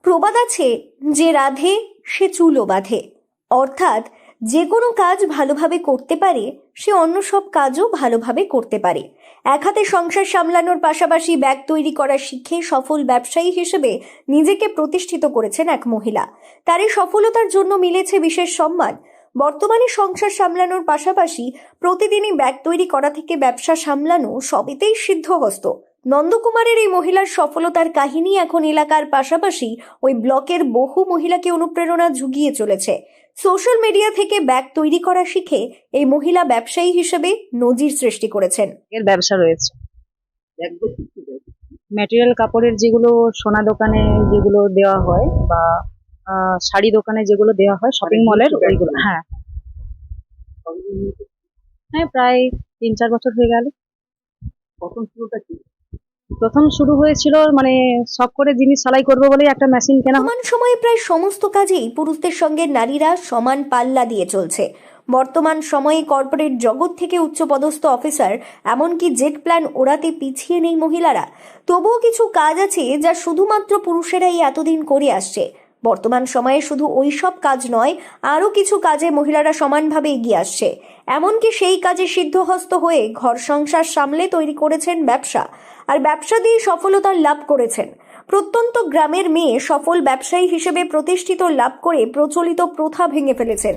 প্রবাদ আছে যে রাধে সে চুলও বাঁধে, অর্থাৎ যে কোনো কাজ ভালোভাবে করতে পারে সে অন্য সব কাজও ভালোভাবে করতে পারে। এক হাতে সংসার সামলানোর পাশাপাশি ব্যাগ তৈরি করা শিখে সফল ব্যবসায়ী হিসেবে নিজেকে প্রতিষ্ঠিত করেছেন এক মহিলা। তার এই সফলতার জন্য মিলেছে বিশেষ সম্মান। বর্তমানে সংসার সামলানোর পাশাপাশি প্রতিদিনই ব্যাগ তৈরি করা থেকে ব্যবসা সামলানো সবেতেই সিদ্ধহস্ত। নন্দকুমারের এই মহিলার সফলতার কাহিনী এখন এলাকার পাশাপাশি ওই ব্লকের বহু মহিলাকে অনুপ্রেরণা জুগিয়ে চলেছে। সোশ্যাল মিডিয়া থেকে ব্যাগ তৈরি করা শিখে এই মহিলা ব্যবসায়ী হিসেবে নজির সৃষ্টি করেছেন। এর ব্যবসা রয়েছে। ম্যাটেরিয়াল কাপড়ের যেগুলো সোনা দোকানে যেগুলো দেওয়া হয় বা শাড়ি দোকানে যেগুলো দেওয়া হয় শপিং মলের ওইগুলো। হ্যাঁ হ্যাঁ, প্রায় 3-4 বছর হয়ে গেল। প্রথম শুরু হয়েছিল মানে শখ করে জিনিস সেলাই করবো বলেই একটা মেশিন কেনা। বর্তমান সময়ে প্রায় সমস্ত কাজেই পুরুষদের সঙ্গে নারীরা সমান পাল্লা দিয়ে চলছে। বর্তমান সময়ে কর্পোরেট জগৎ থেকে উচ্চপদস্থ অফিসার এমনকি জেট প্ল্যান ওড়াতে পিছিয়ে নেই মহিলারা। তবুও কিছু কাজ আছে যা শুধুমাত্র পুরুষেরাই এতদিন করে আসছে। বর্তমান সময়ে শুধু ওই সব কাজ নয়, আরও কিছু কাজে মহিলারা সমানভাবে এগিয়ে আসছে। এমনকি সেই কাজে সিদ্ধহস্ত হয়ে ঘর সংসার সামলে তৈরি করেছেন ব্যবসা, আর ব্যবসা দিয়ে সফলতা লাভ করেছেন। প্রত্যন্ত গ্রামের মেয়ে সফল ব্যবসায়ী হিসেবে প্রতিষ্ঠিত লাভ করে প্রচলিত প্রথা ভেঙে ফেলেছেন।